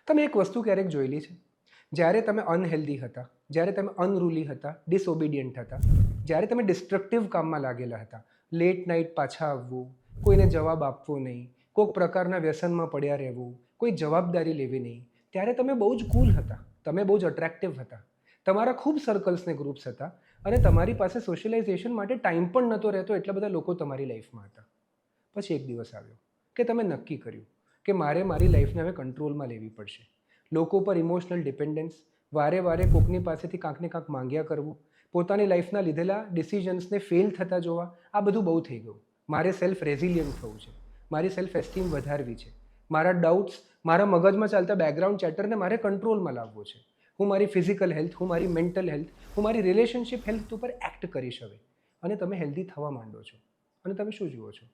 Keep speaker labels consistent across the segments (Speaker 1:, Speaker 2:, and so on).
Speaker 1: તમે એક વસ્તુ ક્યારેક જોયેલી છે? જ્યારે તમે અનહેલ્ધી હતા, જ્યારે તમે અનરૂલી હતા, ડિસઓબિડિયન્ટ હતા, જ્યારે તમે ડિસ્ટ્રક્ટિવ કામમાં લાગેલા હતા, લેટ નાઇટ પાછા આવવું, કોઈને જવાબ આપવો નહીં, કોઈક પ્રકારના વ્યસનમાં પડ્યા રહેવું, કોઈ જવાબદારી લેવી નહીં, ત્યારે તમે બહુ જ કૂલ હતા, તમે બહુ જ અટ્રેક્ટિવ હતા, તમારા ખૂબ સર્કલ્સને ગ્રુપ્સ હતા અને તમારી પાસે સોશિયલાઇઝેશન માટે ટાઈમ પણ નહોતો રહેતો, એટલા બધા લોકો તમારી લાઈફમાં હતા. પછી એક દિવસ આવ્યો કે તમે નક્કી કર્યું કે મારે મારી લાઈફને હવે કંટ્રોલમાં લેવી પડશે. લોકો પર ઇમોશનલ ડિપેન્ડન્સ, વારે વારે કોકની પાસેથી કાંક ને કાંક માંગ્યા કરવું, પોતાની લાઈફના લીધેલા ડિસિઝન્સને ફેલ થતા જોવા, આ બધું બહુ થઈ ગયું. મારે સેલ્ફ રેઝિલિયન્ટ થવું છે, મારી સેલ્ફ એસ્ટીમ વધારવી છે, મારા ડાઉટ્સ, મારા મગજમાં ચાલતા બેકગ્રાઉન્ડ ચેટરને મારે કંટ્રોલમાં લાવવો છે. હું મારી ફિઝિકલ હેલ્થ, હું મારી મેન્ટલ હેલ્થ, હું મારી રિલેશનશિપ હેલ્થ ઉપર એક્ટ કરીશ હવે. અને તમે હેલ્ધી થવા માંડો છો. અને તમે શું જુઓ છો?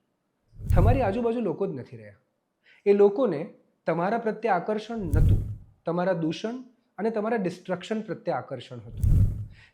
Speaker 1: તમારી આજુબાજુ લોકો જ નથી રહ્યા. એ લોકોને તમારા પ્રત્યે આકર્ષણ નહોતું, તમારા દૂષણ અને તમારા ડિસ્ટ્રક્શન પ્રત્યે આકર્ષણ હતું.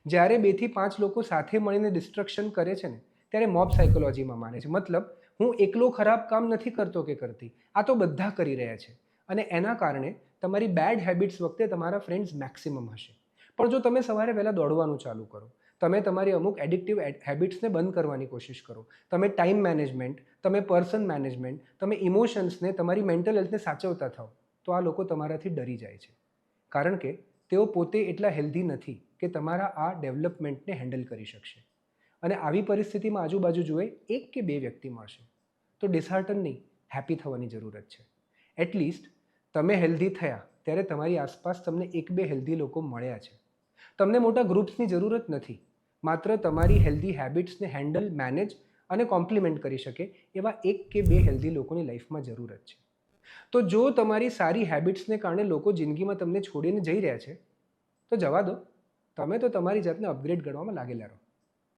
Speaker 1: જ્યારે 2 થી 5 લોકો સાથે મળીને ડિસ્ટ્રક્શન કરે છે ને, ત્યારે મોબ સાયકોલોજીમાં માને છે. મતલબ, હું એકલો ખરાબ કામ નથી કરતો કે કરતી, આ તો બધા કરી રહ્યા છે. અને એના કારણે તમારી બેડ હેબિટ્સ વખતે તમારા ફ્રેન્ડ્સ મેક્સિમમ હશે. પણ જો તમે સવારે વહેલા દોડવાનું ચાલુ કરો, તમે તમારી અમુક એડિક્ટિવ હેબિટ્સને બંધ કરવાની કોશિશ કરો, તમે ટાઈમ મેનેજમેન્ટ, તમે પર્સન મેનેજમેન્ટ, તમે ઇમોશન્સને, તમારી મેન્ટલ હેલ્થને સાચવતા થાઓ, તો આ લોકો તમારાથી ડરી જાય છે. કારણ કે તેઓ પોતે એટલા હેલ્ધી નથી કે તમારા આ ડેવલપમેન્ટને હેન્ડલ કરી શકશે. અને આવી પરિસ્થિતિમાં આજુબાજુ જુએ 1 કે 2 વ્યક્તિ મળશે, તો ડિસહાર્ટન નહીં, હેપી થવાની જરૂરત છે. એટલીસ્ટ તમે હેલ્ધી થયા ત્યારે તમારી આસપાસ તમને 1-2 હેલ્ધી લોકો મળ્યા છે. તમને મોટા ગ્રુપ્સની જરૂરત નથી. માત્ર તમારી હેલ્ધી હેબિટ્સને હેન્ડલ, મેનેજ અને કોમ્પ્લિમેન્ટ કરી શકે એવા 1 કે 2 હેલ્ધી લોકોની લાઈફમાં જરૂરત છે. તો જો તમારી સારી હેબિટ્સને કારણે લોકો જિંદગીમાં તમને છોડીને જઈ રહ્યા છે, તો જવા દો. તમે તો તમારી જાતને અપગ્રેડ કરવામાં લાગેલા રહો.